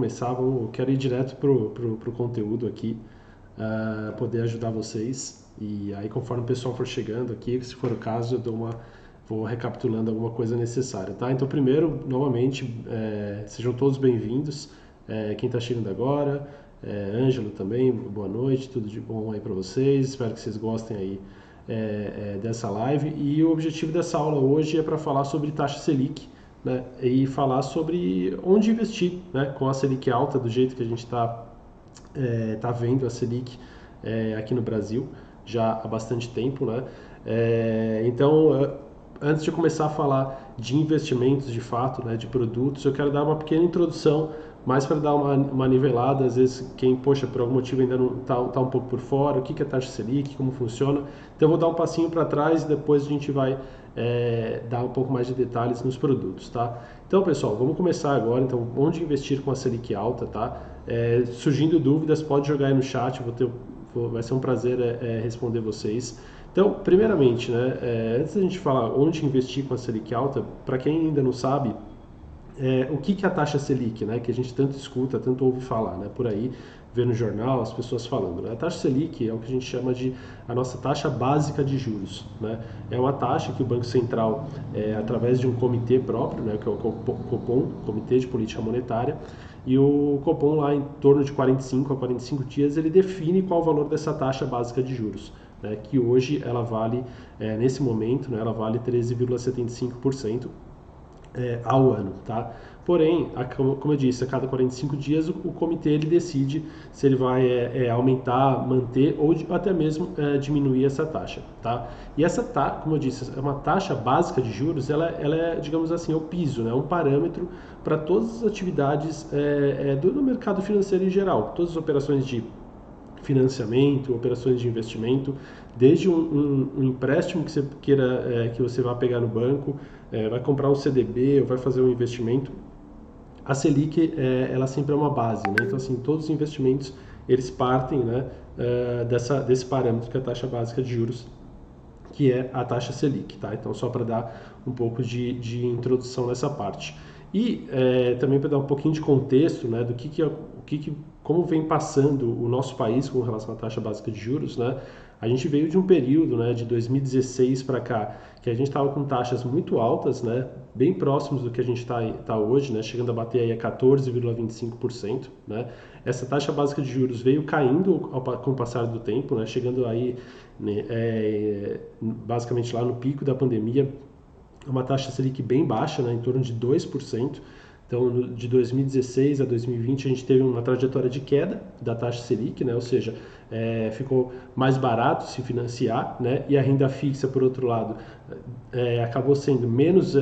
começar, quero ir direto pro conteúdo aqui, poder ajudar vocês. E aí, conforme o pessoal for chegando aqui, se for o caso, vou recapitulando alguma coisa necessária, tá? Então, primeiro, novamente, sejam todos bem-vindos. Quem está chegando agora, Ângelo também, boa noite, tudo de bom aí para vocês. Espero que vocês gostem aí dessa live. E o objetivo dessa aula hoje é para falar sobre taxa Selic, né, e falar sobre onde investir, né, com a Selic alta, do jeito que a gente tá vendo a Selic aqui no Brasil já há bastante tempo, né? Então, antes de começar a falar de investimentos de fato, né, de produtos, eu quero dar uma pequena introdução, mais para dar uma nivelada. Às vezes quem, poxa, por algum motivo ainda não tá um pouco por fora, o que é taxa Selic, como funciona. Então eu vou dar um passinho para trás e depois a gente vai dar um pouco mais de detalhes nos produtos, tá? Então, pessoal, vamos começar agora. Então, onde investir com a Selic alta, tá? Surgindo dúvidas, pode jogar aí no chat, vai ser um prazer responder vocês. Então, primeiramente, né, antes da gente falar onde investir com a Selic alta, para quem ainda não sabe, o que é a taxa Selic, né, que a gente tanto escuta, tanto ouve falar, né, por aí, vê no jornal as pessoas falando, né? A taxa Selic é o que a gente chama de a nossa taxa básica de juros, né? É uma taxa que o Banco Central, através de um comitê próprio, né, que é o Copom, Comitê de Política Monetária, e o Copom lá em torno de 45 a 45 dias ele define qual o valor dessa taxa básica de juros, né, que hoje ela vale, nesse momento, né, ela vale 13,75% ao ano, tá? Porém, como eu disse, a cada 45 dias o comitê ele decide se ele vai aumentar, manter ou até mesmo diminuir essa taxa, tá? E essa taxa, como eu disse, é uma taxa básica de juros, ela é, digamos assim, o piso, né? Um parâmetro para todas as atividades do mercado financeiro em geral, todas as operações de financiamento, operações de investimento, desde um empréstimo que você queira, que você vai pegar no banco, vai comprar um CDB ou vai fazer um investimento, a Selic ela sempre é uma base, né? Então assim, todos os investimentos eles partem, né, desse parâmetro que é a taxa básica de juros, que é a taxa Selic, tá? Então só para dar um pouco de introdução nessa parte. E também para dar um pouquinho de contexto, né, do como vem passando o nosso país com relação à taxa básica de juros, né? A gente veio de um período, né, de 2016 para cá, que a gente estava com taxas muito altas, né, bem próximos do que a gente tá hoje, né, chegando a bater aí a 14,25%, né? Essa taxa básica de juros veio caindo com o passar do tempo, né, chegando aí, né, basicamente lá no pico da pandemia, uma taxa Selic bem baixa, né, em torno de 2%. Então, de 2016 a 2020, a gente teve uma trajetória de queda da taxa Selic, né? Ou seja, ficou mais barato se financiar, né? E a renda fixa, por outro lado, acabou sendo menos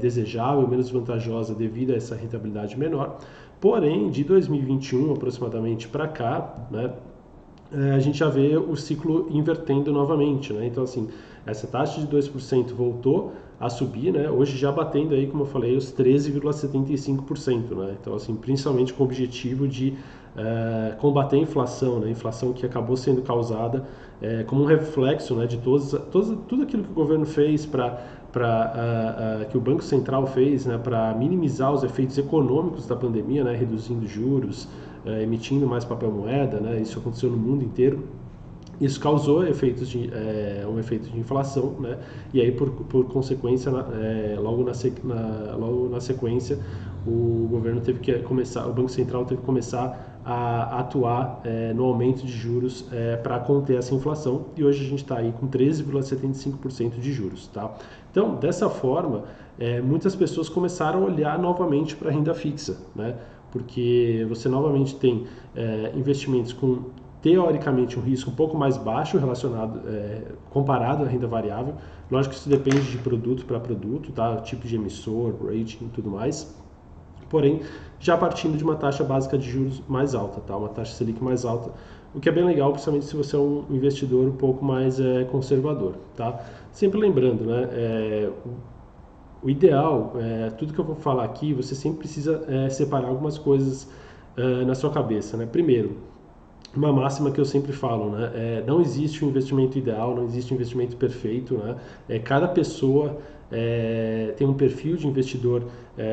desejável, menos vantajosa devido a essa rentabilidade menor. Porém, de 2021 aproximadamente para cá, né, a gente já vê o ciclo invertendo novamente, né? Então, assim, essa taxa de 2% voltou a subir, né? Hoje já batendo aí, como eu falei, os 13,75%, né? Então, assim, principalmente com o objetivo de combater a inflação, né? A inflação que acabou sendo causada como um reflexo, né, de tudo aquilo que o governo fez que o Banco Central fez, né, para minimizar os efeitos econômicos da pandemia, né, reduzindo juros, emitindo mais papel moeda, né, isso aconteceu no mundo inteiro. Isso causou um efeito de inflação, né? E aí, por consequência, logo na sequência, o governo teve que começar, o Banco Central teve que começar a atuar no aumento de juros para conter essa inflação. E hoje a gente está aí com 13,75% de juros, tá? Então, dessa forma, muitas pessoas começaram a olhar novamente para a renda fixa, né? Porque você novamente tem investimentos com teoricamente um risco um pouco mais baixo comparado à renda variável. Lógico que isso depende de produto para produto, tá? Tipo de emissor, rating e tudo mais. Porém, já partindo de uma taxa básica de juros mais alta, tá? Uma taxa Selic mais alta, o que é bem legal, principalmente se você é um investidor um pouco mais conservador, tá? Sempre lembrando, né? O ideal, tudo que eu vou falar aqui, você sempre precisa separar algumas coisas na sua cabeça, né? Primeiro, uma máxima que eu sempre falo, né? Não existe um investimento ideal, não existe um investimento perfeito, né? Cada pessoa tem um perfil de investidor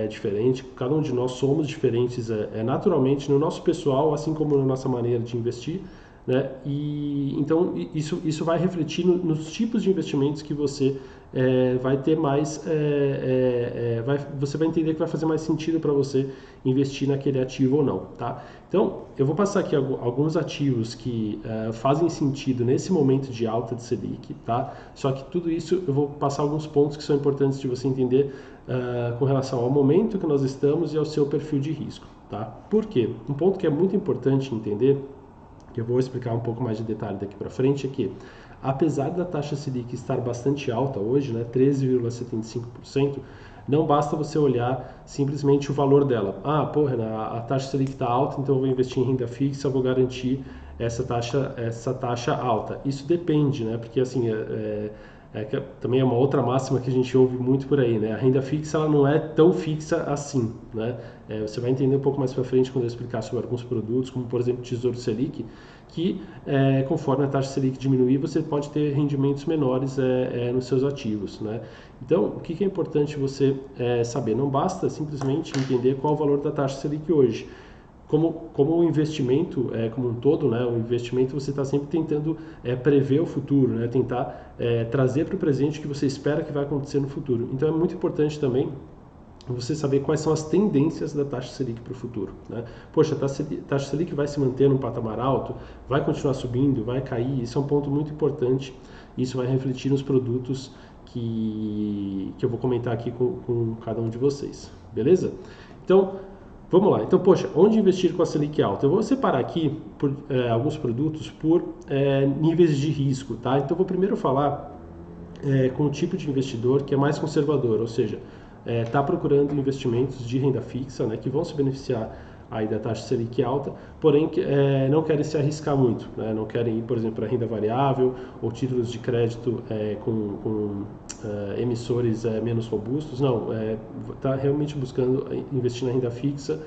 diferente, cada um de nós somos diferentes naturalmente no nosso pessoal, assim como na nossa maneira de investir, né? E então isso vai refletir nos tipos de investimentos que você vai ter mais, você vai entender que vai fazer mais sentido para você investir naquele ativo ou não, tá? Então, eu vou passar aqui alguns ativos que fazem sentido nesse momento de alta de Selic, tá? Só que tudo isso eu vou passar alguns pontos que são importantes de você entender com relação ao momento que nós estamos e ao seu perfil de risco, tá? Por quê? Um ponto que é muito importante entender, que eu vou explicar um pouco mais de detalhe daqui para frente, é que apesar da taxa Selic estar bastante alta hoje, né, 13,75%, não basta você olhar simplesmente o valor dela. Ah, porra, a taxa Selic está alta, então eu vou investir em renda fixa, vou garantir essa taxa alta. Isso depende, né? Porque assim, também é uma outra máxima que a gente ouve muito por aí, né? A renda fixa ela não é tão fixa assim, né? Você vai entender um pouco mais para frente quando eu explicar sobre alguns produtos, como por exemplo o Tesouro Selic, que conforme a taxa Selic diminuir, você pode ter rendimentos menores nos seus ativos, né? Então, o que é importante você saber? Não basta simplesmente entender qual o valor da taxa Selic hoje. Como o investimento como um todo, né, o investimento você está sempre tentando prever o futuro, né, tentar trazer para o presente o que você espera que vai acontecer no futuro. Então é muito importante também você saber quais são as tendências da taxa Selic para o futuro, né? Poxa, a taxa Selic vai se manter num patamar alto, vai continuar subindo, vai cair, isso é um ponto muito importante, isso vai refletir nos produtos que eu vou comentar aqui com cada um de vocês, beleza? Então, vamos lá. Então, poxa, onde investir com a Selic alta? Eu vou separar aqui alguns produtos por níveis de risco, tá? Então, eu vou primeiro falar com o tipo de investidor que é mais conservador, ou seja, está procurando investimentos de renda fixa, né, que vão se beneficiar aí da taxa Selic alta, porém não querem se arriscar muito, né, não querem ir, por exemplo, para renda variável ou títulos de crédito com emissores menos robustos, não, está realmente buscando investir na renda fixa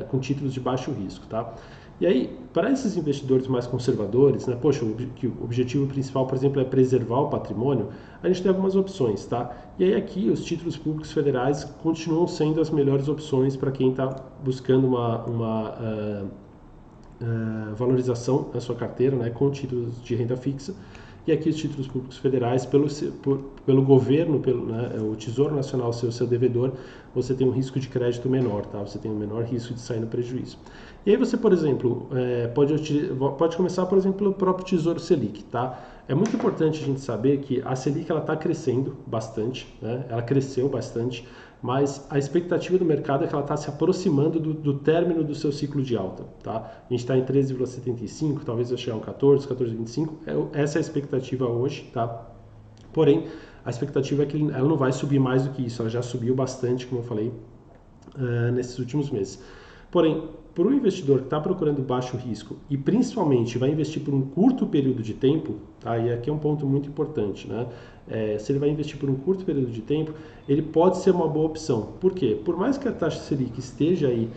com títulos de baixo risco, tá? E aí, para esses investidores mais conservadores, né, poxa, que o objetivo principal, por exemplo, é preservar o patrimônio, a gente tem algumas opções, tá? E aí aqui os títulos públicos federais continuam sendo as melhores opções para quem está buscando uma valorização da sua carteira, né, com títulos de renda fixa. E aqui os títulos públicos federais, pelo governo, o Tesouro Nacional ser o seu devedor, você tem um risco de crédito menor, tá? Você tem um menor risco de sair no prejuízo. E aí você, por exemplo, pode começar, por exemplo, pelo próprio Tesouro Selic, tá? É muito importante a gente saber que a Selic está crescendo bastante, né? Ela cresceu bastante, mas a expectativa do mercado é que ela está se aproximando do término do seu ciclo de alta, tá? A gente está em 13,75, talvez vai chegar a 14, 14,25, essa é a expectativa hoje, tá? Porém, a expectativa é que ela não vai subir mais do que isso, ela já subiu bastante, como eu falei, nesses últimos meses. Porém, para o investidor que está procurando baixo risco e principalmente vai investir por um curto período de tempo, tá? E aqui é um ponto muito importante, né? Se ele vai investir por um curto período de tempo, ele pode ser uma boa opção. Por quê? Por mais que a taxa Selic esteja aí,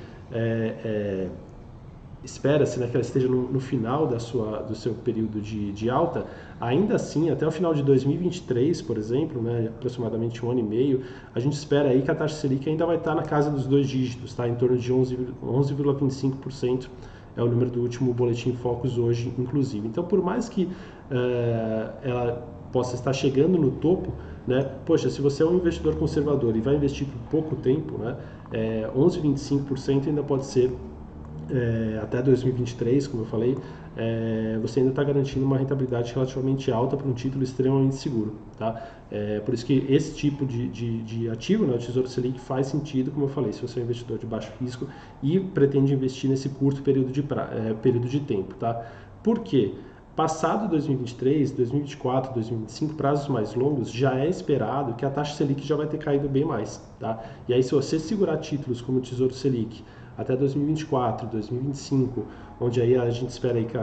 espera-se, né, que ela esteja no final do seu período de alta, ainda assim, até o final de 2023, por exemplo, né, aproximadamente um ano e meio, a gente espera aí que a taxa Selic ainda vai estar na casa dos 2 dígitos, tá, em torno de 11,25%, é o número do último boletim Focus hoje, inclusive. Então, por mais que ela possa estar chegando no topo, né, poxa, se você é um investidor conservador e vai investir por pouco tempo, né, 11,25% ainda pode ser até 2023, como eu falei, você ainda está garantindo uma rentabilidade relativamente alta para um título extremamente seguro, tá? Por isso que esse tipo de ativo, né, o Tesouro Selic, faz sentido, como eu falei, se você é um investidor de baixo risco e pretende investir nesse curto período de tempo, tá? Por quê? Passado 2023, 2024, 2025, prazos mais longos, já é esperado que a taxa Selic já vai ter caído bem mais, tá? E aí, se você segurar títulos como o Tesouro Selic até 2024, 2025, onde aí a gente espera aí que,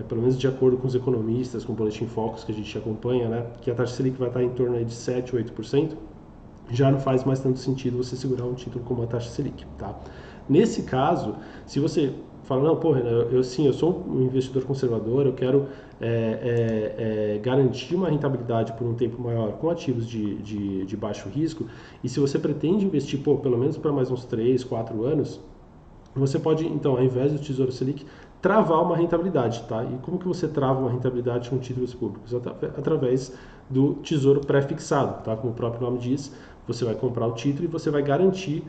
pelo menos de acordo com os economistas, com o Boletim Focus que a gente acompanha, né, que a taxa Selic vai estar em torno aí de 7, 8%, já não faz mais tanto sentido você segurar um título como a taxa Selic, tá? Nesse caso, se você fala, não, porra, eu sim, eu sou um investidor conservador, eu quero garantir uma rentabilidade por um tempo maior com ativos de baixo risco, e se você pretende investir, pelo menos para mais uns 3, 4 anos, você pode, então, ao invés do Tesouro Selic, travar uma rentabilidade, tá? E como que você trava uma rentabilidade com títulos públicos? Através do Tesouro Pré-fixado, tá? Como o próprio nome diz, você vai comprar o título e você vai garantir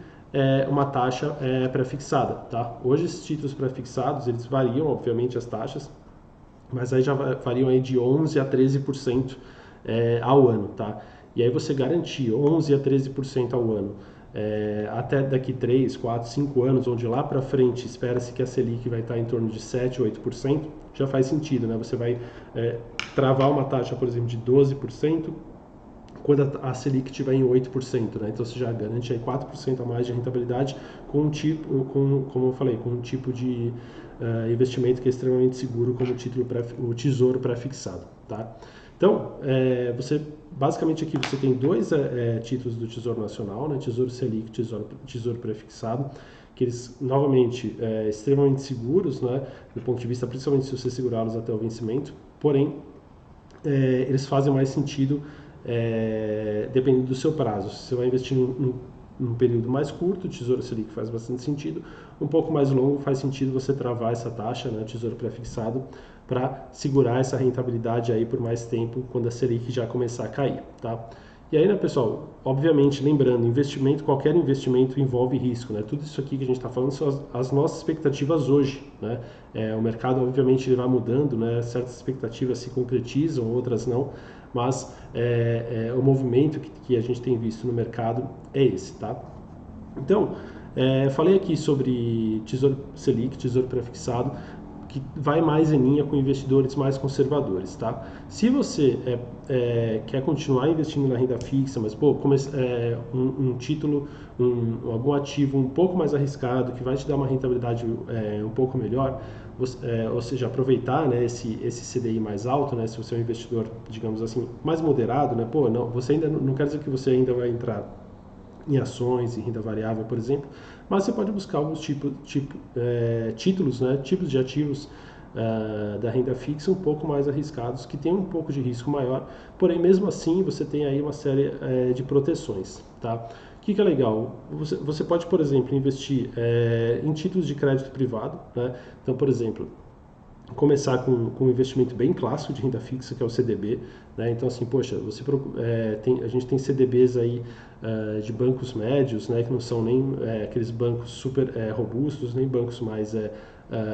uma taxa pré-fixada, tá? Hoje esses títulos pré-fixados, eles variam, obviamente, as taxas, mas aí já variam aí de 11 a 13% ao ano, tá? E aí você garantir 11 a 13% ao ano, até daqui 3, 4, 5 anos, onde lá para frente espera-se que a Selic vai estar em torno de 7, 8%, já faz sentido, né? Você vai travar uma taxa, por exemplo, de 12%, quando a Selic estiver em 8%, né? Então você já garante aí 4% a mais de rentabilidade com como eu falei, com um tipo de investimento que é extremamente seguro, como o Tesouro Pré-fixado, tá? Então, você basicamente aqui você tem dois títulos do Tesouro Nacional, né? Tesouro Selic, Tesouro Pré-fixado, que eles, novamente, extremamente seguros, né? Do ponto de vista, principalmente se você segurá-los até o vencimento, porém, eles fazem mais sentido dependendo do seu prazo. Se você vai investir num período mais curto, o Tesouro Selic faz bastante sentido. Um pouco mais longo, faz sentido você travar essa taxa, né, Tesouro Pré-fixado, para segurar essa rentabilidade aí por mais tempo, quando a Selic já começar a cair, tá? E aí, né, pessoal, obviamente, lembrando, qualquer investimento envolve risco, né? Tudo isso aqui que a gente está falando são as nossas expectativas hoje, né? O mercado, obviamente, ele vai mudando, né? Certas expectativas se concretizam, outras não, mas o movimento que a gente tem visto no mercado é esse, tá? Então, falei aqui sobre Tesouro Selic, Tesouro Pré-fixado, que vai mais em linha com investidores mais conservadores, tá? Se você quer continuar investindo na renda fixa, mas um título, algum ativo um pouco mais arriscado, que vai te dar uma rentabilidade um pouco melhor, ou seja, aproveitar, né, esse CDI mais alto, né, se você é um investidor, digamos assim, mais moderado, né, não, você ainda não quer dizer que você ainda vai entrar em ações, em renda variável, por exemplo, mas você pode buscar alguns títulos, né, tipos de ativos da renda fixa um pouco mais arriscados, que tem um pouco de risco maior, porém mesmo assim você tem aí uma série de proteções, tá? O que é legal? Você pode, por exemplo, investir em títulos de crédito privado, né? Então, por exemplo, começar com um investimento bem clássico de renda fixa, que é o CDB, né? Então, assim, poxa, a gente tem CDBs aí de bancos médios, né? Que não são nem aqueles bancos super robustos, nem bancos mais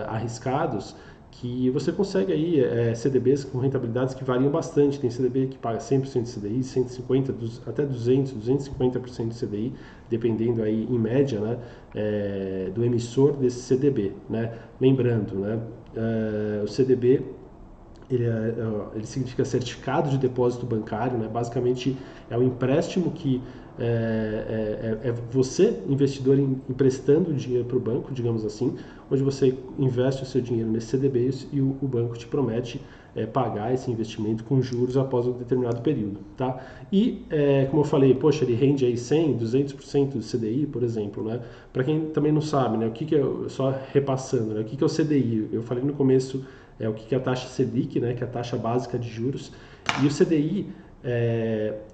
arriscados, que você consegue aí CDBs com rentabilidades que variam bastante. Tem CDB que paga 100% de CDI, 150, até 200, 250% de CDI, dependendo aí, em média, né, do emissor desse CDB, né? Lembrando, né, o CDB ele significa certificado de depósito bancário, né? Basicamente é um empréstimo que você, investidor, emprestando dinheiro para o banco, digamos assim, onde você investe o seu dinheiro nesse CDB e o banco te promete pagar esse investimento com juros após um determinado período, tá? E, como eu falei, poxa, ele rende aí 100, 200% do CDI, por exemplo, né? Para quem também não sabe, né, o que é, só repassando, né, o que é o CDI? Eu falei no começo o que é a taxa Selic, né, que é a taxa básica de juros, e o CDI,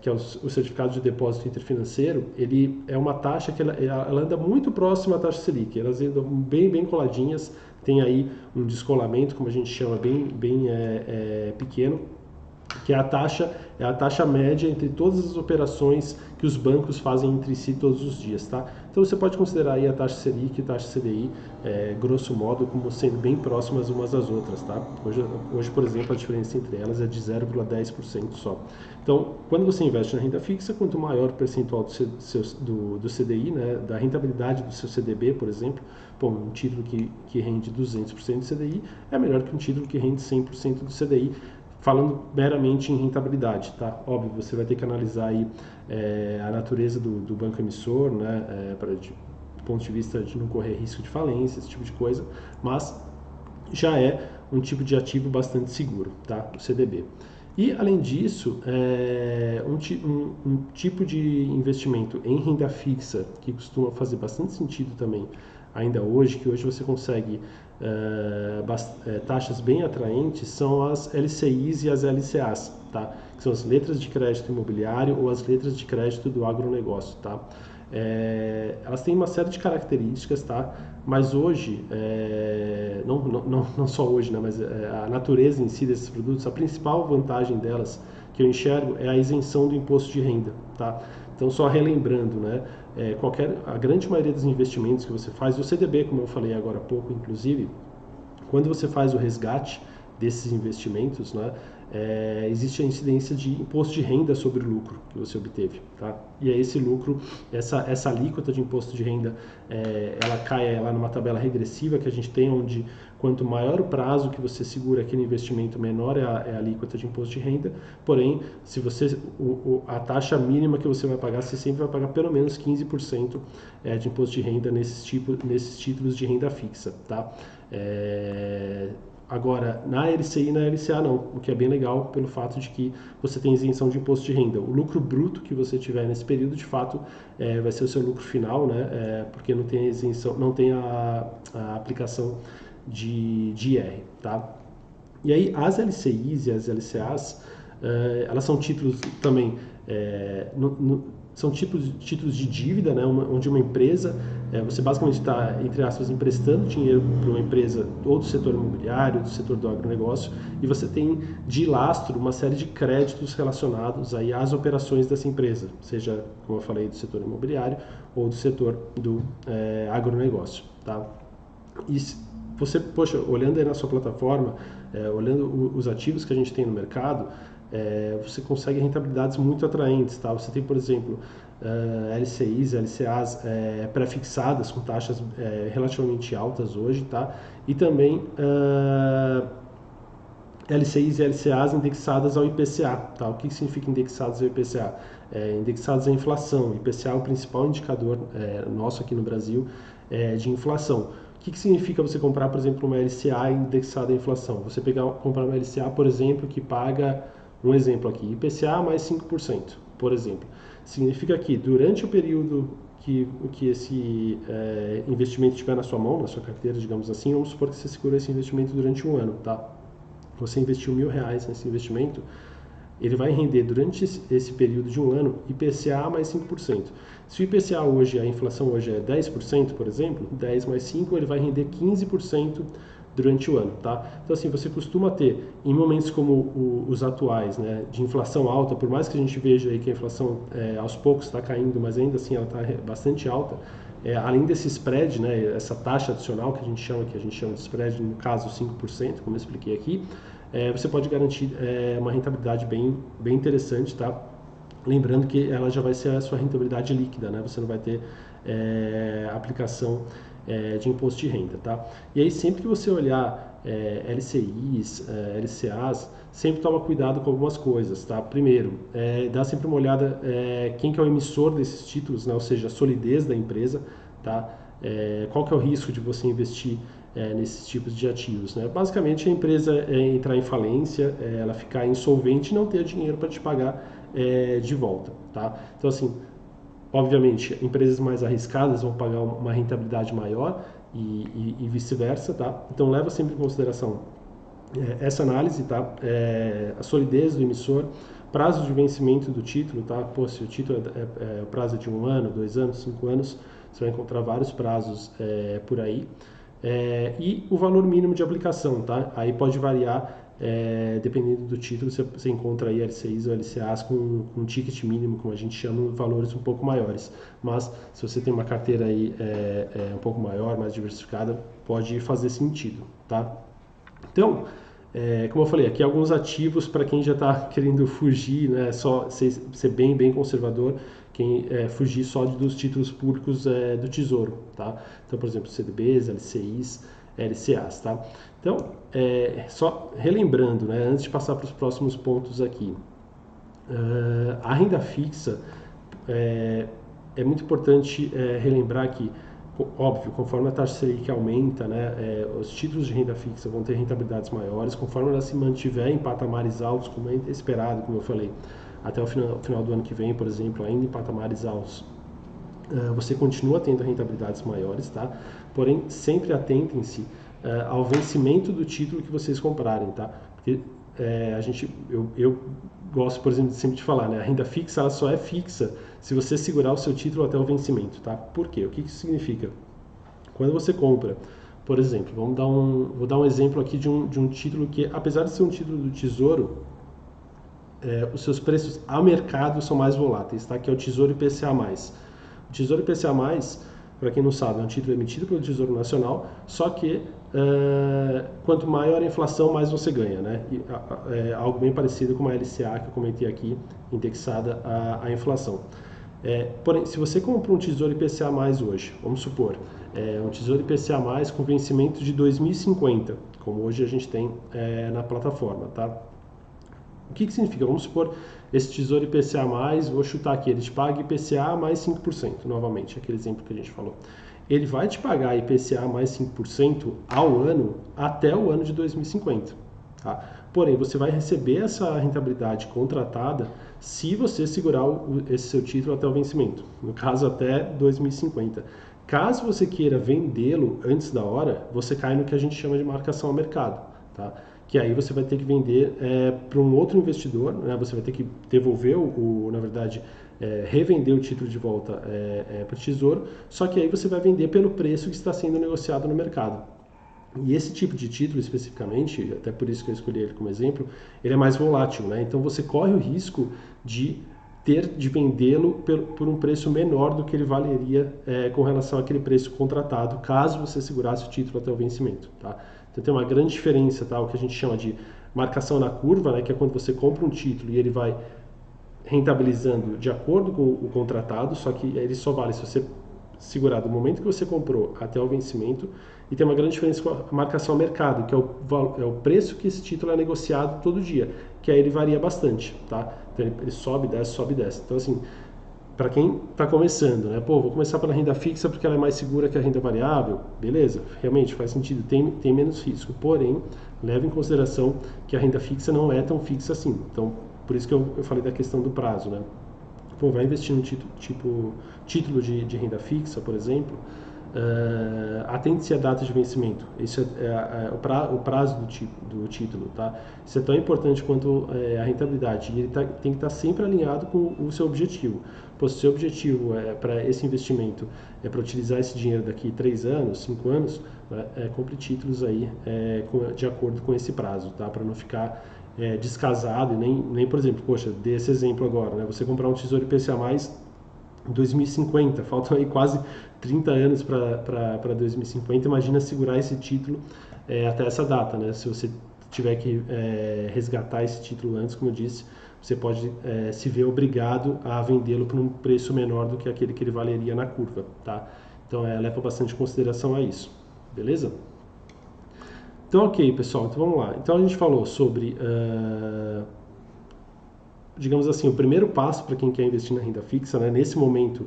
que é o Certificado de Depósito Interfinanceiro, ele é uma taxa que ela anda muito próxima à taxa Selic, elas andam bem coladinhas, tem aí um descolamento, como a gente chama, bem pequeno, que é a taxa média entre todas as operações que os bancos fazem entre si todos os dias, tá? Então você pode considerar aí a taxa Selic e a taxa CDI, grosso modo, como sendo bem próximas umas das outras, tá? Hoje, por exemplo, a diferença entre elas é de 0,10% só. Então, quando você investe na renda fixa, quanto maior o percentual do CDI, né, da rentabilidade do seu CDB, por exemplo, um título que rende 200% do CDI é melhor que um título que rende 100% do CDI, falando meramente em rentabilidade, tá? Óbvio, você vai ter que analisar aí a natureza do banco emissor, né, do ponto de vista de não correr risco de falência, esse tipo de coisa, mas já é um tipo de ativo bastante seguro, tá? O CDB. E, além disso, um tipo de investimento em renda fixa que costuma fazer bastante sentido também ainda hoje, que hoje você consegue taxas bem atraentes, são as LCIs e as LCAs, tá? Que são as letras de crédito imobiliário ou as letras de crédito do agronegócio, tá? Elas têm uma série de características, tá? Mas hoje, não só hoje, né? Mas a natureza em si desses produtos, a principal vantagem delas que eu enxergo é a isenção do imposto de renda, tá? Então, só relembrando, né? A grande maioria dos investimentos que você faz, o CDB, como eu falei agora há pouco, inclusive, quando você faz o resgate desses investimentos, né, existe a incidência de imposto de renda sobre o lucro que você obteve, tá? E aí esse lucro, essa alíquota de imposto de renda, ela cai lá numa tabela regressiva que a gente tem, onde quanto maior o prazo que você segura aquele investimento, menor é a alíquota de imposto de renda. Porém, se você a taxa mínima que você vai pagar, você sempre vai pagar pelo menos 15% de imposto de renda nesses títulos de renda fixa, tá? Agora, na LCI e na LCA não, o que é bem legal pelo fato de que você tem isenção de imposto de renda. O lucro bruto que você tiver nesse período, de fato, vai ser o seu lucro final, né? Porque não tem a isenção, não tem a aplicação de IR, tá? E aí, as LCIs e as LCAs, elas são títulos também, são títulos de dívida, né, onde uma empresa, você basicamente está, entre aspas, emprestando dinheiro para uma empresa ou do setor imobiliário, do setor do agronegócio, e você tem de lastro uma série de créditos relacionados aí às operações dessa empresa, seja, como eu falei, do setor imobiliário ou do setor do agronegócio, tá? E você, poxa, olhando aí na sua plataforma, olhando os ativos que a gente tem no mercado, você consegue rentabilidades muito atraentes, tá? Você tem, por exemplo, LCIs, LCAs pré-fixadas com taxas relativamente altas hoje, tá? E também LCIs e LCAs indexadas ao IPCA, tá? O que significa indexados ao IPCA? Indexados à inflação. IPCA é o principal indicador nosso aqui no Brasil de inflação. O que significa você comprar, por exemplo, uma LCA indexada à inflação? Você comprar uma LCA, por exemplo, que paga, um exemplo aqui, IPCA mais 5%, por exemplo. Significa que durante o período que esse investimento estiver na sua mão, na sua carteira, digamos assim, vamos supor que você segura esse investimento durante um ano, tá? Você investiu R$1.000 nesse investimento, ele vai render durante esse período de um ano IPCA mais 5%. Se o IPCA hoje, a inflação hoje é 10%, por exemplo, 10 mais 5, ele vai render 15% durante o ano, tá? Então, assim, você costuma ter, em momentos como os atuais, né, de inflação alta, por mais que a gente veja aí que a inflação aos poucos está caindo, mas ainda assim ela está bastante alta, além desse spread, né, essa taxa adicional que a gente chama de spread, no caso 5%, como eu expliquei aqui, você pode garantir uma rentabilidade bem interessante, tá? Lembrando que ela já vai ser a sua rentabilidade líquida, né? Você não vai ter aplicação de imposto de renda, tá? E aí sempre que você olhar LCIs, LCAs, sempre toma cuidado com algumas coisas, tá? Primeiro, dá sempre uma olhada quem que é o emissor desses títulos, né? Ou seja, a solidez da empresa, tá? Qual que é o risco de você investir nesses tipos de ativos, né? Basicamente, a empresa entrar em falência, ela ficar insolvente e não ter dinheiro para te pagar de volta, tá? Então, assim, obviamente, empresas mais arriscadas vão pagar uma rentabilidade maior e vice-versa, tá? Então, leva sempre em consideração essa análise, tá? A solidez do emissor, prazo de vencimento do título, tá? Pô, se o título o prazo é de 1 ano, 2 anos, 5 anos, você vai encontrar vários prazos por aí. E o valor mínimo de aplicação, tá? Aí pode variar, dependendo do título, você encontra aí LCIs ou LCAs com um ticket mínimo, como a gente chama, valores um pouco maiores. Mas se você tem uma carteira aí um pouco maior, mais diversificada, pode fazer sentido, tá? Então, como eu falei, aqui alguns ativos para quem já está querendo fugir, né, só ser bem conservador, quem fugir só dos títulos públicos do Tesouro, tá? Então, por exemplo, CDBs, LCIs, LCAs, tá? Então, só relembrando, né, antes de passar para os próximos pontos aqui, a renda fixa é muito importante relembrar que, óbvio, conforme a taxa Selic aumenta, né, os títulos de renda fixa vão ter rentabilidades maiores, conforme ela se mantiver em patamares altos, como é esperado, como eu falei, até o final do ano que vem, por exemplo, ainda em patamares altos, você continua tendo rentabilidades maiores, tá? Porém, sempre atentem-se ao vencimento do título que vocês comprarem, tá? Porque eu gosto, por exemplo, sempre de falar, né? A renda fixa ela só é fixa se você segurar o seu título até o vencimento, tá? Por quê? O que isso significa? Quando você compra, por exemplo, vou dar um exemplo aqui de um título que, apesar de ser um título do Tesouro, os seus preços a mercado são mais voláteis, tá? Que é o Tesouro IPCA+. O Tesouro IPCA+, para quem não sabe, é um título emitido pelo Tesouro Nacional, só que quanto maior a inflação, mais você ganha, né? É algo bem parecido com a LCA que eu comentei aqui, indexada à inflação. Porém, se você compra um Tesouro IPCA+, hoje, vamos supor, um Tesouro IPCA+, com vencimento de 2050, como hoje a gente tem na plataforma, tá? O que significa? Vamos supor, esse Tesouro IPCA+, vou chutar aqui, ele te paga IPCA mais 5%, novamente, aquele exemplo que a gente falou. Ele vai te pagar IPCA mais 5% ao ano até o ano de 2050. Tá? Porém, você vai receber essa rentabilidade contratada se você segurar esse seu título até o vencimento, no caso até 2050. Caso você queira vendê-lo antes da hora, você cai no que a gente chama de marcação ao mercado. Tá? Que aí você vai ter que vender para um outro investidor, né? Você vai ter que devolver, na verdade, revender o título de volta para o Tesouro, só que aí você vai vender pelo preço que está sendo negociado no mercado. E esse tipo de título especificamente, até por isso que eu escolhi ele como exemplo, ele é mais volátil, né? Então você corre o risco de vendê-lo por um preço menor do que ele valeria com relação àquele preço contratado, caso você segurasse o título até o vencimento, tá? Então tem uma grande diferença, tá? O que a gente chama de marcação na curva, né? Que é quando você compra um título e ele vai rentabilizando de acordo com o contratado, só que ele só vale se você segurar do momento que você comprou até o vencimento. E tem uma grande diferença com a marcação ao mercado, que é o preço que esse título é negociado todo dia, que aí ele varia bastante, tá? Então ele sobe, desce, sobe, desce. Então assim, para quem está começando, né? Pô, vou começar pela renda fixa porque ela é mais segura que a renda variável. Beleza, realmente faz sentido, tem menos risco. Porém, leve em consideração que a renda fixa não é tão fixa assim. Então, por isso que eu falei da questão do prazo, né? Pô, vai investir num título de renda fixa, por exemplo, atente-se à data de vencimento. Isso o prazo do título, tá? Isso é tão importante quanto a rentabilidade. E ele tem que estar sempre alinhado com o seu objetivo. Pô, se o seu objetivo para esse investimento é para utilizar esse dinheiro daqui 3 anos, 5 anos, compre títulos aí de acordo com esse prazo, tá? Para não ficar descasado e nem, por exemplo, poxa, dê esse exemplo agora, né? Você comprar um Tesouro IPCA+, 2050, faltam aí quase 30 anos para 2050, imagina segurar esse título até essa data, né? Se você tiver que resgatar esse título antes, como eu disse, você pode se ver obrigado a vendê-lo por um preço menor do que aquele que ele valeria na curva, tá? Então leva bastante consideração a isso, beleza? Então ok, pessoal, então vamos lá. Então a gente falou sobre digamos assim, o primeiro passo para quem quer investir na renda fixa, né, nesse momento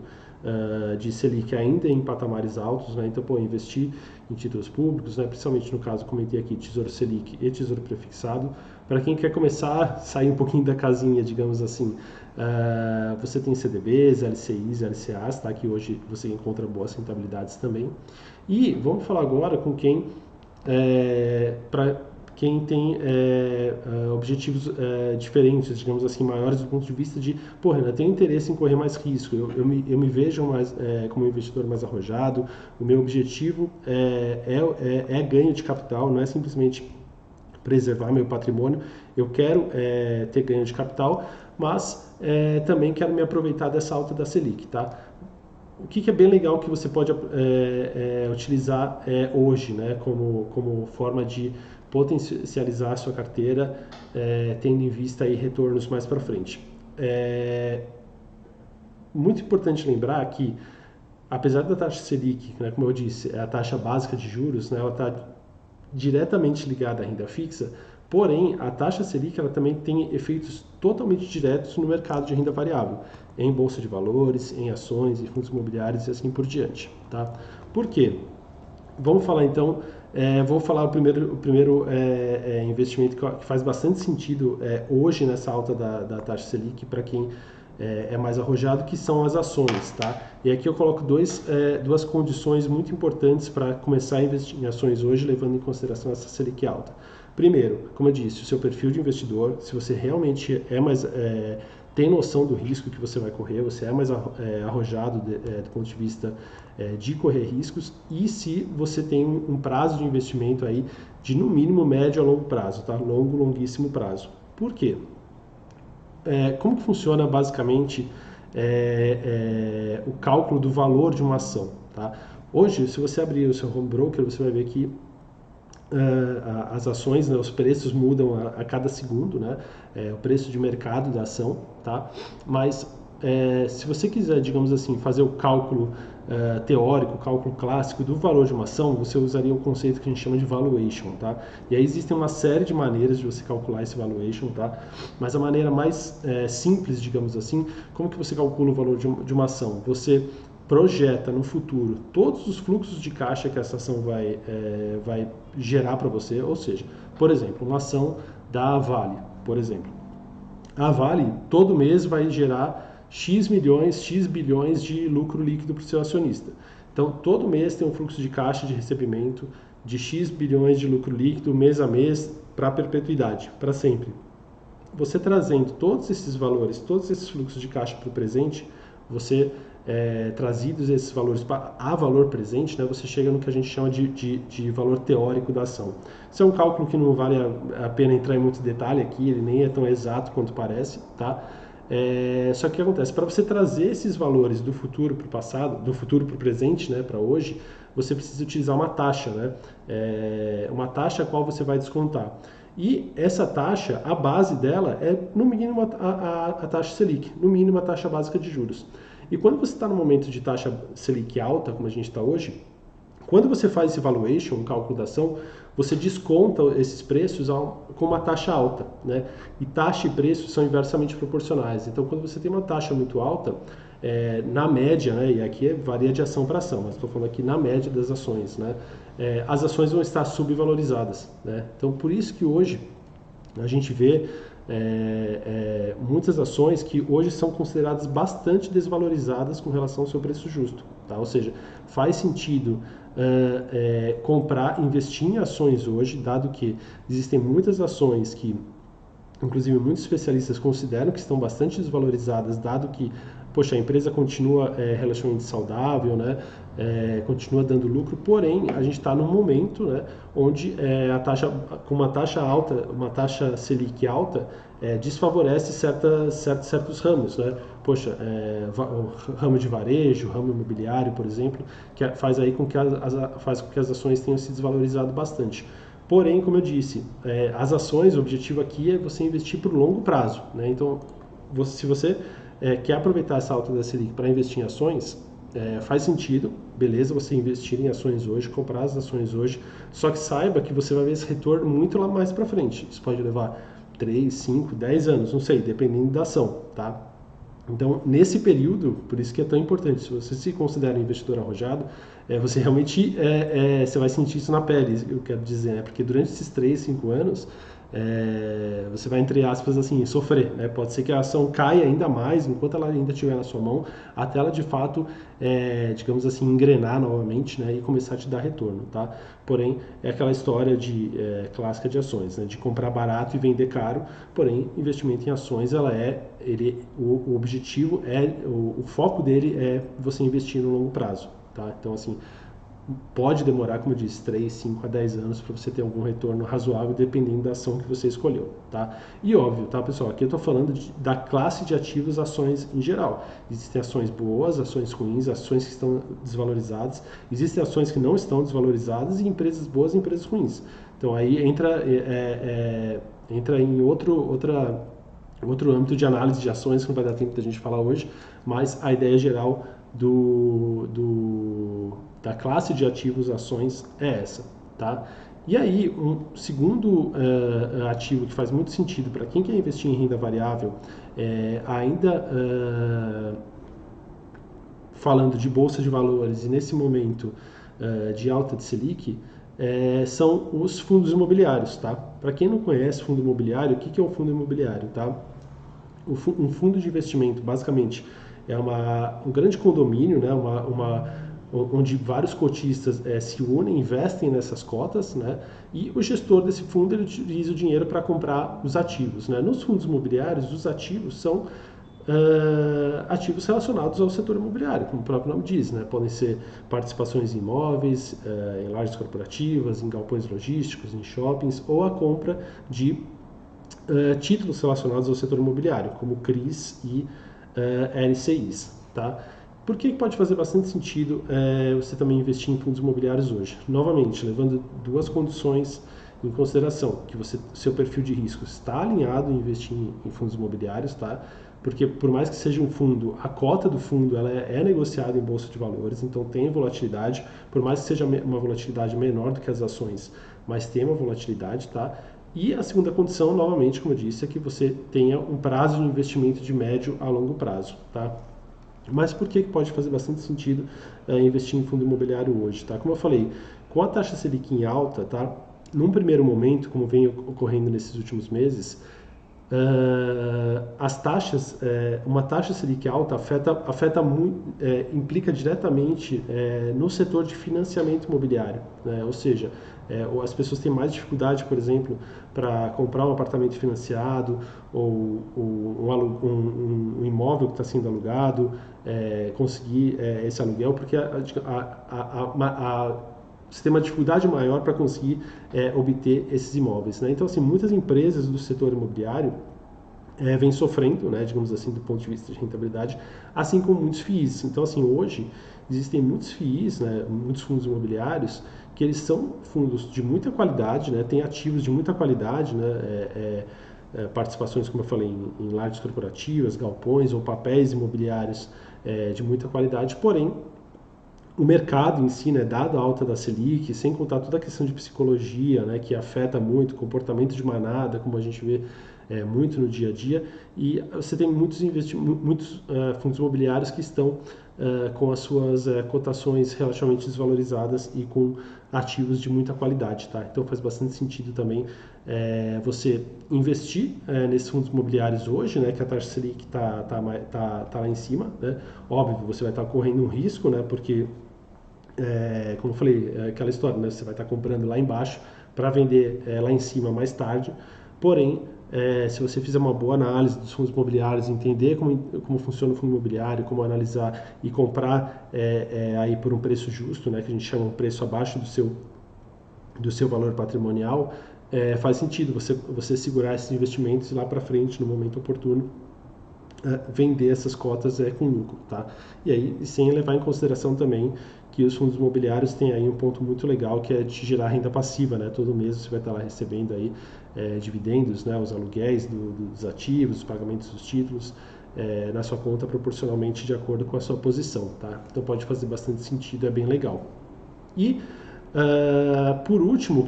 de Selic ainda em patamares altos, né, então, investir em títulos públicos, né, principalmente no caso, comentei aqui, Tesouro Selic e Tesouro Prefixado. Para quem quer começar a sair um pouquinho da casinha, digamos assim, você tem CDBs, LCIs, LCAs, tá, que hoje você encontra boas rentabilidades também. E vamos falar agora com quem, para quem tem objetivos diferentes, digamos assim, maiores do ponto de vista de, pô, Renan, eu tenho interesse em correr mais risco, eu me vejo mais como um investidor mais arrojado, o meu objetivo é ganho de capital, não é simplesmente preservar meu patrimônio, eu quero ter ganho de capital, mas também quero me aproveitar dessa alta da Selic, tá? O que é bem legal que você pode utilizar hoje, né, como forma de potencializar a sua carteira, tendo em vista aí retornos mais para frente. Muito importante lembrar que, apesar da taxa Selic, né, como eu disse, é a taxa básica de juros, né, ela está diretamente ligada à renda fixa, porém, a taxa Selic ela também tem efeitos totalmente diretos no mercado de renda variável, em bolsa de valores, em ações e fundos imobiliários e assim por diante. Tá? Por quê? Vamos falar então, vou falar o primeiro investimento que faz bastante sentido hoje nessa alta da taxa Selic para quem é mais arrojado, que são as ações, tá? E aqui eu coloco duas condições muito importantes para começar a investir em ações hoje, levando em consideração essa Selic alta. Primeiro, como eu disse, o seu perfil de investidor, se você realmente tem noção do risco que você vai correr, você é mais arrojado do ponto de vista de correr riscos, e se você tem um prazo de investimento aí de no mínimo médio a longo prazo, tá? Longuíssimo prazo. Por quê? Como que funciona basicamente o cálculo do valor de uma ação, tá? Hoje, se você abrir o seu home broker, você vai ver que as ações, né, os preços mudam a cada segundo, né? O preço de mercado da ação, tá? Mas se você quiser, digamos assim, fazer o cálculo teórico, o cálculo clássico do valor de uma ação, você usaria o conceito que a gente chama de valuation, tá? E aí existem uma série de maneiras de você calcular esse valuation, tá? Mas a maneira mais simples, digamos assim, como que você calcula o valor de uma ação? Você projeta no futuro todos os fluxos de caixa que essa ação vai gerar para você, ou seja, por exemplo, uma ação da Vale, por exemplo. A Vale todo mês vai gerar X milhões, X bilhões de lucro líquido para o seu acionista. Então, todo mês tem um fluxo de caixa de recebimento de X bilhões de lucro líquido mês a mês para a perpetuidade, para sempre. Você trazendo todos esses valores, todos esses fluxos de caixa para o presente, você trazidos esses valores a valor presente, né, você chega no que a gente chama de valor teórico da ação. Isso é um cálculo que não vale a pena entrar em muito detalhe aqui, ele nem é tão exato quanto parece, tá? Só que o que acontece? Para você trazer esses valores do futuro para o passado, do futuro para o presente, né, para hoje, você precisa utilizar uma taxa, né? Uma taxa a qual você vai descontar. E essa taxa, a base dela é no mínimo a taxa Selic, no mínimo a taxa básica de juros. E quando você está no momento de taxa Selic alta, como a gente está hoje, quando você faz esse valuation, um cálculo da ação, você desconta esses preços com uma taxa alta, né? E taxa e preço são inversamente proporcionais. Então, quando você tem uma taxa muito alta, na média, né? E aqui varia de ação para ação, mas estou falando aqui na média das ações, né? As ações vão estar subvalorizadas, né? Então, por isso que hoje a gente vê muitas ações que hoje são consideradas bastante desvalorizadas com relação ao seu preço justo, tá? Ou seja, faz sentido comprar, investir em ações hoje, dado que existem muitas ações que, inclusive muitos especialistas consideram que estão bastante desvalorizadas, dado que, poxa, a empresa continua relativamente saudável, né? Continua dando lucro, porém a gente está num momento, né, onde com uma taxa alta, uma taxa Selic alta, desfavorece certos ramos, né? Poxa, o ramo de varejo, o ramo imobiliário, por exemplo, que faz com que as ações tenham se desvalorizado bastante. Porém, como eu disse, as ações, o objetivo aqui é você investir por longo prazo, né? Então, se você quer aproveitar essa alta da Selic para investir em ações, faz sentido, beleza, você investir em ações hoje, comprar as ações hoje, só que saiba que você vai ver esse retorno muito lá mais para frente. Isso pode levar 3, 5, 10 anos, não sei, dependendo da ação, tá? Então, nesse período, por isso que é tão importante, se você se considera um investidor arrojado, você realmente você vai sentir isso na pele, eu quero dizer, né? Porque durante esses 3, 5 anos, você vai, entre aspas, assim, sofrer, né? Pode ser que a ação caia ainda mais enquanto ela ainda estiver na sua mão, até ela de fato, digamos assim, engrenar novamente, né? E começar a te dar retorno, tá? Porém, é aquela história clássica de ações, né? De comprar barato e vender caro, porém, investimento em ações, o objetivo o foco dele é você investir no longo prazo, tá? Então, assim, pode demorar, como eu disse, 3, 5 a 10 anos para você ter algum retorno razoável, dependendo da ação que você escolheu, tá? E óbvio, tá, pessoal? Aqui eu estou falando da classe de ativos, ações em geral. Existem ações boas, ações ruins, ações que estão desvalorizadas, existem ações que não estão desvalorizadas e empresas boas e empresas ruins. Então aí entra em outro âmbito de análise de ações que não vai dar tempo da gente falar hoje, mas a ideia geral da classe de ativos ações é essa, tá? E aí, um segundo ativo que faz muito sentido para quem quer investir em renda variável, falando de bolsa de valores e nesse momento de alta de Selic, são os fundos imobiliários, tá? Para quem não conhece fundo imobiliário, o que é um fundo imobiliário, tá? Um fundo de investimento, basicamente, é um grande condomínio, né? Onde vários cotistas se unem, investem nessas cotas, né? E o gestor desse fundo ele utiliza o dinheiro para comprar os ativos, né? Nos fundos imobiliários, os ativos são ativos relacionados ao setor imobiliário, como o próprio nome diz, né? Podem ser participações em imóveis, em lajes corporativas, em galpões logísticos, em shoppings, ou a compra de títulos relacionados ao setor imobiliário, como CRIs e LCIs. Tá? Por que pode fazer bastante sentido você também investir em fundos imobiliários hoje? Novamente, levando duas condições em consideração, que seu perfil de risco está alinhado em investir em fundos imobiliários, tá? Porque por mais que seja um fundo, a cota do fundo ela é negociada em bolsa de valores, então tem volatilidade, por mais que seja uma volatilidade menor do que as ações, mas tem uma volatilidade, tá? E a segunda condição, novamente, como eu disse, é que você tenha um prazo de investimento de médio a longo prazo, tá? Mas por que pode fazer bastante sentido investir em fundo imobiliário hoje, tá? Como eu falei, com a taxa Selic em alta, tá? Num primeiro momento, como vem ocorrendo nesses últimos meses, as taxas, uma taxa Selic alta afeta muito, implica diretamente no setor de financiamento imobiliário, né? Ou seja, as pessoas têm mais dificuldade, por exemplo, para comprar um apartamento financiado ou um imóvel que está sendo alugado, conseguir esse aluguel, porque você tem uma dificuldade maior para conseguir obter esses imóveis, né? Então, assim, muitas empresas do setor imobiliário vem sofrendo, né, digamos assim, do ponto de vista de rentabilidade, assim como muitos FIIs. Então, assim, hoje existem muitos FIIs, né, muitos fundos imobiliários, que eles são fundos de muita qualidade, né, têm ativos de muita qualidade, né, participações, como eu falei, em lajes corporativas, galpões ou papéis imobiliários de muita qualidade, porém, o mercado em si, né, dado a alta da Selic, sem contar toda a questão de psicologia, né, que afeta muito o comportamento de manada, como a gente vê muito no dia a dia, e você tem muitos fundos imobiliários que estão com as suas cotações relativamente desvalorizadas e com ativos de muita qualidade, tá? Então faz bastante sentido também você investir nesses fundos imobiliários hoje, né, que a taxa Selic tá lá em cima, né? Óbvio, você vai estar correndo um risco, né, porque como eu falei, aquela história, né? Você vai estar comprando lá embaixo para vender lá em cima mais tarde. Porém, se você fizer uma boa análise dos fundos imobiliários, entender como funciona o fundo imobiliário, como analisar e comprar aí por um preço justo, né? Que a gente chama um preço abaixo do seu valor patrimonial, faz sentido você segurar esses investimentos e lá para frente, no momento oportuno, vender essas cotas com lucro, tá? E aí, sem levar em consideração também que os fundos imobiliários têm aí um ponto muito legal que é de gerar renda passiva, né? Todo mês você vai estar lá recebendo aí dividendos, né? Os aluguéis dos ativos, os pagamentos dos títulos na sua conta proporcionalmente de acordo com a sua posição, tá? Então pode fazer bastante sentido, é bem legal. E por último,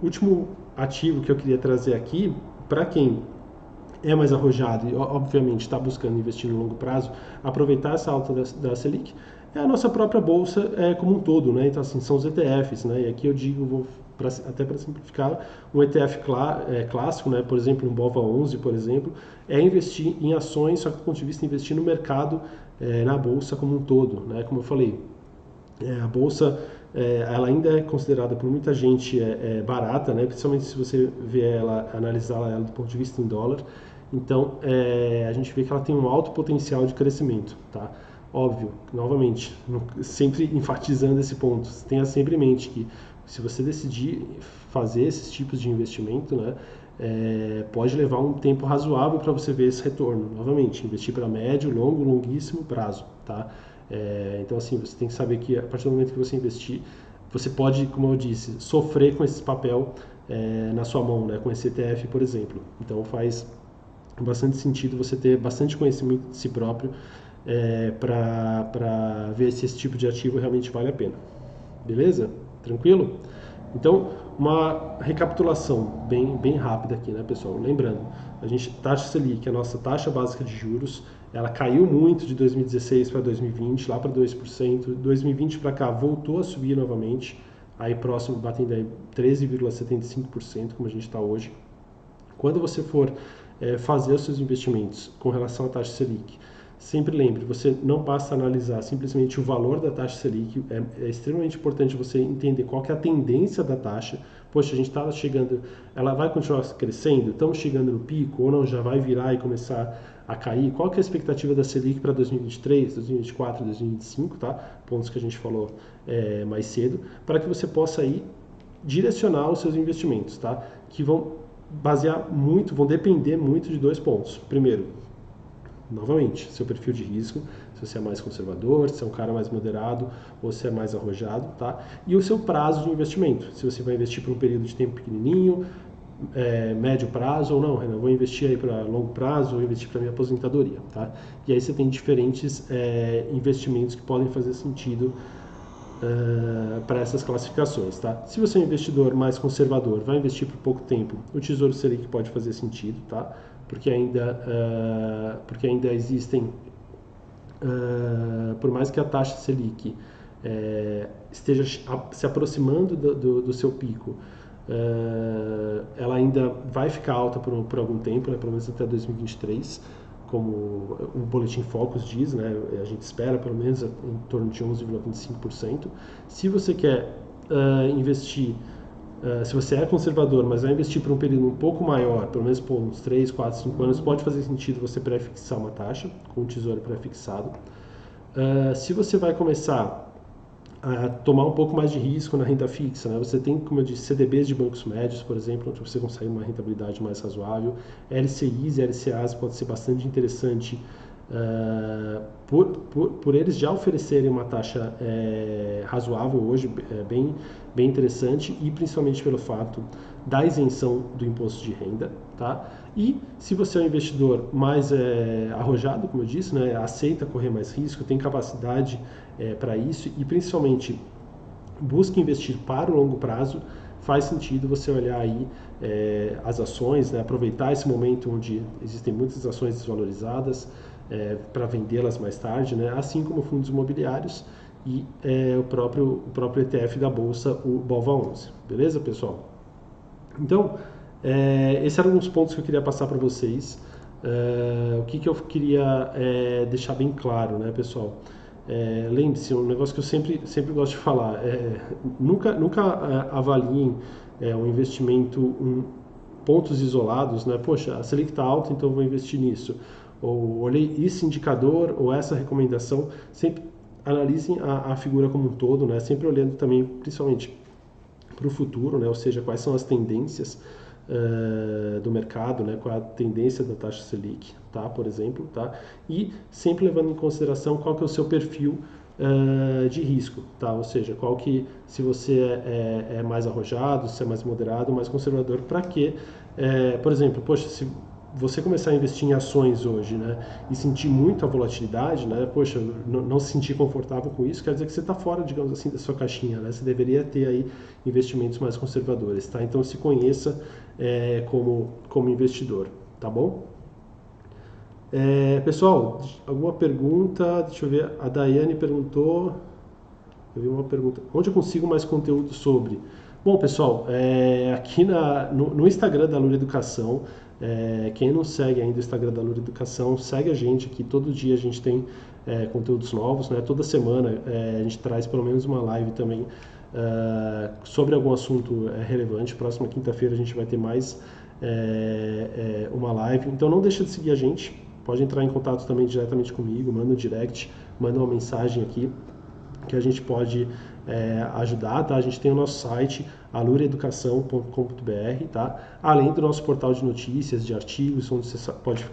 último ativo que eu queria trazer aqui para quem é mais arrojado e, obviamente, está buscando investir no longo prazo, aproveitar essa alta da Selic, é a nossa própria bolsa como um todo, né? Então, assim, são os ETFs, né? E aqui eu digo, até para simplificar, um ETF clássico, né? Por exemplo, um BOVA11, por exemplo, é investir em ações, só que do ponto de vista de investir no mercado, na bolsa como um todo, né? Como eu falei, a bolsa ela ainda é considerada por muita gente barata, né? Principalmente se você vê analisar ela do ponto de vista em dólar. Então, a gente vê que ela tem um alto potencial de crescimento, tá? Óbvio, novamente, sempre enfatizando esse ponto, tenha sempre em mente que se você decidir fazer esses tipos de investimento, né, pode levar um tempo razoável para você ver esse retorno. Novamente, investir para médio, longuíssimo prazo, tá? Então, assim, você tem que saber que a partir do momento que você investir, você pode, como eu disse, sofrer com esse papel na sua mão, né, com esse ETF, por exemplo. Então, faz bastante sentido você ter bastante conhecimento de si próprio para ver se esse tipo de ativo realmente vale a pena. Beleza? Tranquilo? Então, uma recapitulação bem rápida aqui, né, pessoal? Lembrando, taxa Selic, a nossa taxa básica de juros, ela caiu muito de 2016 para 2020, lá para 2%. 2020 para cá voltou a subir novamente, aí próximo batendo aí 13,75%, como a gente está hoje. Quando você for fazer os seus investimentos com relação à taxa Selic, sempre lembre, você não basta analisar simplesmente o valor da taxa Selic, é extremamente importante você entender qual que é a tendência da taxa. Poxa, a gente está chegando, ela vai continuar crescendo? Estamos chegando no pico ou não? Já vai virar e começar a cair? Qual que é a expectativa da Selic para 2023, 2024, 2025, tá? Pontos que a gente falou mais cedo, para que você possa aí direcionar os seus investimentos, tá? Que vão basear muito, vão depender muito de 2 pontos. Primeiro, novamente, seu perfil de risco, se você é mais conservador, se é um cara mais moderado ou se é mais arrojado, tá? E o seu prazo de investimento, se você vai investir por um período de tempo pequenininho, médio prazo ou não, Renan, eu vou investir aí para longo prazo ou investir para minha aposentadoria, tá? E aí você tem diferentes investimentos que podem fazer sentido para essas classificações, tá? Se você é um investidor mais conservador, vai investir por pouco tempo, o Tesouro Selic pode fazer sentido, tá? Porque ainda existem, por mais que a taxa Selic esteja se aproximando do seu pico, ela ainda vai ficar alta por algum tempo, né, pelo menos até 2023, como o Boletim Focus diz, né, a gente espera pelo menos em torno de 11,25%. Se você quer investir, se você é conservador, mas vai investir por um período um pouco maior, pelo menos por uns 3, 4, 5 anos, pode fazer sentido você pré-fixar uma taxa com o tesouro pré-fixado. Se você vai começar a tomar um pouco mais de risco na renda fixa, né? Você tem, como eu disse, CDBs de bancos médios, por exemplo, onde você consegue uma rentabilidade mais razoável. LCIs e LCAs pode ser bastante interessante por eles já oferecerem uma taxa razoável hoje, bem interessante, e principalmente pelo fato da isenção do imposto de renda, tá? E se você é um investidor mais arrojado, como eu disse, né, aceita correr mais risco, tem capacidade para isso e principalmente busca investir para o longo prazo, faz sentido você olhar aí as ações, né, aproveitar esse momento onde existem muitas ações desvalorizadas para vendê-las mais tarde, né, assim como fundos imobiliários e o próprio ETF da Bolsa, o BOVA11. Beleza, pessoal? Então, esses eram os pontos que eu queria passar para vocês. O que eu queria deixar bem claro, né, pessoal? Lembre-se, um negócio que eu sempre gosto de falar, nunca avaliem um investimento em pontos isolados, né? Poxa, a Selic está alta, então eu vou investir nisso. Ou olhei esse indicador ou essa recomendação, sempre analisem a figura como um todo, né? Sempre olhando também, principalmente, para o futuro, né? Ou seja, quais são as tendências do mercado, né? Qual é a tendência da taxa Selic, tá? Por exemplo, tá? E sempre levando em consideração qual que é o seu perfil de risco, tá? Ou seja, se você é mais arrojado, se é mais moderado, mais conservador, para quê? Por exemplo, poxa, se você começar a investir em ações hoje, né, e sentir muito a volatilidade, né, poxa, não se sentir confortável com isso, quer dizer que você está fora, digamos assim, da sua caixinha, né, você deveria ter aí investimentos mais conservadores, tá? Então se conheça como investidor, tá bom? Pessoal, alguma pergunta? Deixa eu ver, a Daiane perguntou, eu vi uma pergunta, onde eu consigo mais conteúdo sobre? Bom, pessoal, aqui no Instagram da Lura Educação, quem não segue ainda o Instagram da Lura Educação, segue a gente aqui, todo dia a gente tem conteúdos novos, né? Toda semana a gente traz pelo menos uma live também sobre algum assunto relevante. Próxima quinta-feira a gente vai ter mais uma live, então não deixa de seguir a gente, pode entrar em contato também diretamente comigo, manda um direct, manda uma mensagem aqui, que a gente pode ajudar, tá? A gente tem o nosso site, alureeducação.com.br, tá? Além do nosso portal de notícias, de artigos, onde você pode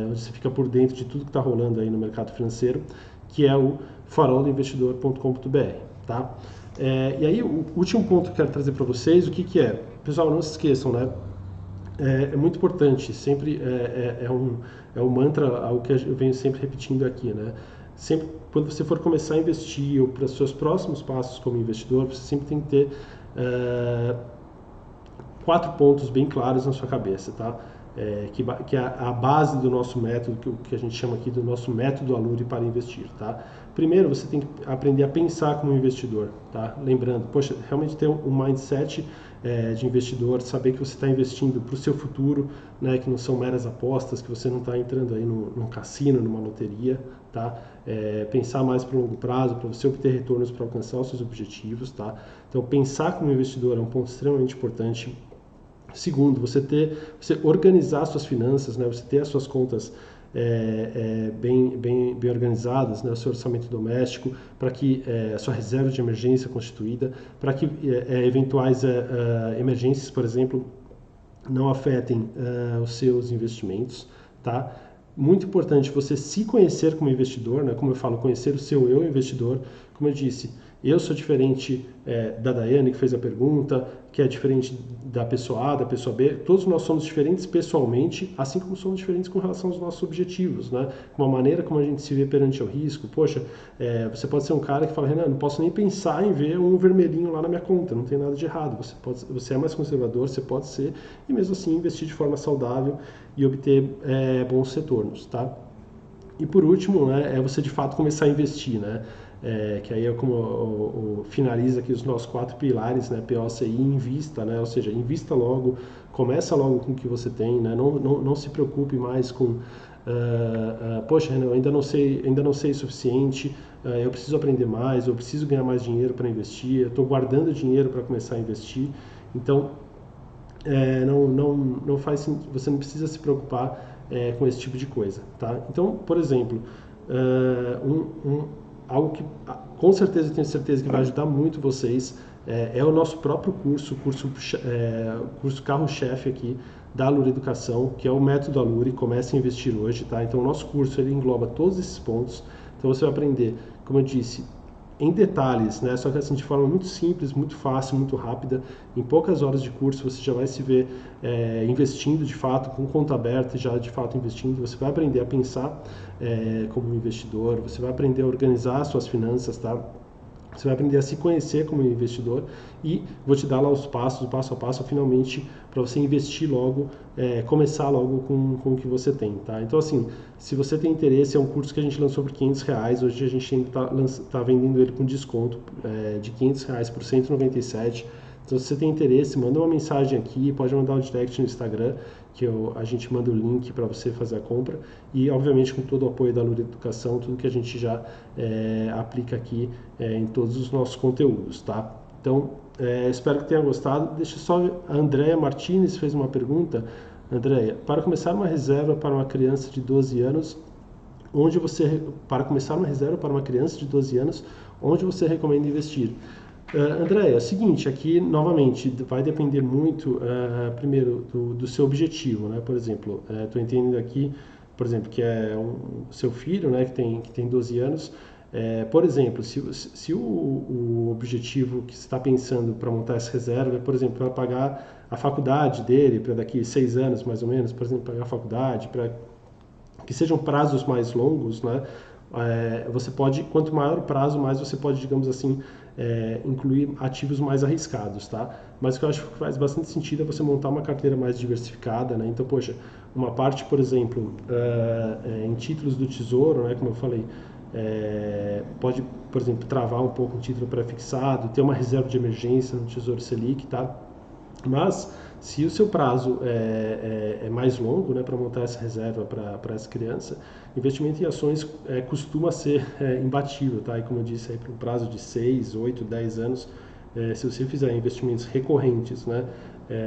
onde você fica por dentro de tudo que está rolando aí no mercado financeiro, que é o faroldoinvestidor.com.br, tá? E aí, o último ponto que eu quero trazer para vocês, o que é? Pessoal, não se esqueçam, né? É muito importante, sempre um mantra, algo que eu venho sempre repetindo aqui, né? Sempre, quando você for começar a investir ou para os seus próximos passos como investidor, você sempre tem que ter 4 pontos bem claros na sua cabeça, tá? Que é a base do nosso método, que a gente chama aqui do nosso método Alure para investir, tá? primeiro você tem que aprender a pensar como investidor, tá? Lembrando, poxa, realmente ter um mindset de investidor, saber que você está investindo para o seu futuro, né? Que não são meras apostas, que você não está entrando aí num cassino, numa loteria, tá? Pensar mais para o longo prazo, para você obter retornos para alcançar os seus objetivos, tá? Então, pensar como investidor é um ponto extremamente importante. Segundo, você organizar suas finanças, né? Você ter as suas contas bem organizadas, né? O seu orçamento doméstico, para que a sua reserva de emergência constituída, para que eventuais emergências, por exemplo, não afetem os seus investimentos, tá? Muito importante você se conhecer como investidor, né? Como eu falo, conhecer o seu eu investidor. Como eu disse, eu sou diferente da Daiane, que fez a pergunta, que é diferente da pessoa A, da pessoa B. Todos nós somos diferentes pessoalmente, assim como somos diferentes com relação aos nossos objetivos, né? Uma maneira como a gente se vê perante o risco. Poxa, você pode ser um cara que fala, Renan, não posso nem pensar em ver um vermelhinho lá na minha conta, não tem nada de errado. Você é mais conservador, você pode ser, e mesmo assim investir de forma saudável e obter bons retornos, tá? E por último, né, é você de fato começar a investir, né? Que aí é como finaliza aqui os nossos 4 pilares, né? POCI, invista, né? Ou seja, invista logo, começa logo com o que você tem, né? Não se preocupe mais com poxa, Renan, eu ainda não sei o suficiente, eu preciso aprender mais, eu preciso ganhar mais dinheiro para investir, eu estou guardando dinheiro para começar a investir. Então, não faz sentido, você não precisa se preocupar com esse tipo de coisa, tá? Então, por exemplo, algo que com certeza eu tenho certeza que vai ajudar muito vocês é o nosso próprio curso carro-chefe aqui da Alura Educação, que é o Método Alura, Comece a Investir Hoje, tá? Então, o nosso curso ele engloba todos esses pontos. Então, você vai aprender, como eu disse, em detalhes, né? Só que assim de forma muito simples, muito fácil, muito rápida. Em poucas horas de curso você já vai se ver investindo de fato, com conta aberta e já de fato investindo. Você vai aprender a pensar como investidor, você vai aprender a organizar suas finanças, tá? Você vai aprender a se conhecer como investidor e vou te dar lá os passos, o passo a passo, finalmente, para você investir logo, começar logo com o que você tem, tá? Então, assim, se você tem interesse, é um curso que a gente lançou por R$500, hoje a gente ainda tá vendendo ele com desconto de R$500 por R$197. Então, se você tem interesse, manda uma mensagem aqui, pode mandar um direct no Instagram, que a gente manda o link para você fazer a compra. E, obviamente, com todo o apoio da Alura Educação, tudo que a gente já aplica aqui em todos os nossos conteúdos, tá? Então, espero que tenha gostado. Deixa só, a Andréia Martinez fez uma pergunta. Andréia, para começar uma reserva para uma criança de 12 anos, para começar uma reserva para uma criança de 12 anos, onde você recomenda investir? André, é o seguinte, aqui novamente vai depender muito, primeiro, do seu objetivo, né? Por exemplo, estou entendendo aqui, por exemplo, que é o seu filho, né, que tem 12 anos. Por exemplo, se o objetivo que você está pensando para montar essa reserva é, por exemplo, para pagar a faculdade dele, para daqui 6 anos mais ou menos, por exemplo, pagar a faculdade, para que sejam prazos mais longos, né? Você pode, quanto maior o prazo, mais você pode, digamos assim, incluir ativos mais arriscados, tá? Mas o que eu acho que faz bastante sentido é você montar uma carteira mais diversificada, né? Então, poxa, uma parte, por exemplo, em títulos do Tesouro, né? Como eu falei, pode, por exemplo, travar um pouco um título pré-fixado, ter uma reserva de emergência no Tesouro Selic, tá? Mas se o seu prazo é mais longo, né, para montar essa reserva para essa criança, investimento em ações costuma ser imbatível, tá? E como eu disse, aí para um prazo de 6, 8, 10 anos, se você fizer investimentos recorrentes, né,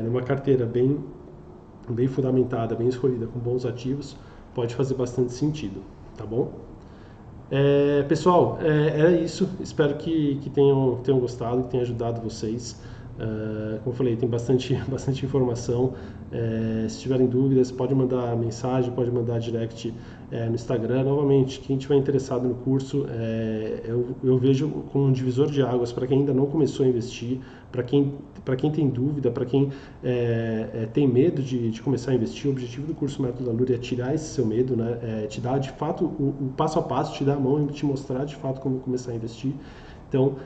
numa carteira bem fundamentada, bem escolhida, com bons ativos, pode fazer bastante sentido, tá bom? Pessoal, era isso. Espero que tenham gostado, que tenha ajudado vocês. Como eu falei, tem bastante informação. Se tiverem dúvidas, pode mandar mensagem, pode mandar direct no Instagram. Novamente, quem estiver interessado no curso, eu vejo como um divisor de águas para quem ainda não começou a investir, para quem tem dúvida, para quem tem medo de começar a investir. O objetivo do curso Método Alura é tirar esse seu medo, né? Te dar de fato o passo a passo, te dar a mão e te mostrar de fato como começar a investir. Então,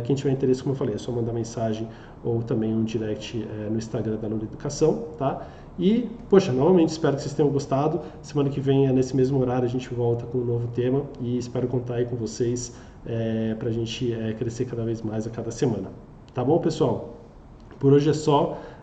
quem tiver interesse, como eu falei, é só mandar mensagem ou também um direct no Instagram da Alura Educação, tá? E, poxa, novamente espero que vocês tenham gostado. Semana que vem, nesse mesmo horário, a gente volta com um novo tema e espero contar aí com vocês para a gente crescer cada vez mais a cada semana. Tá bom, pessoal? Por hoje é só.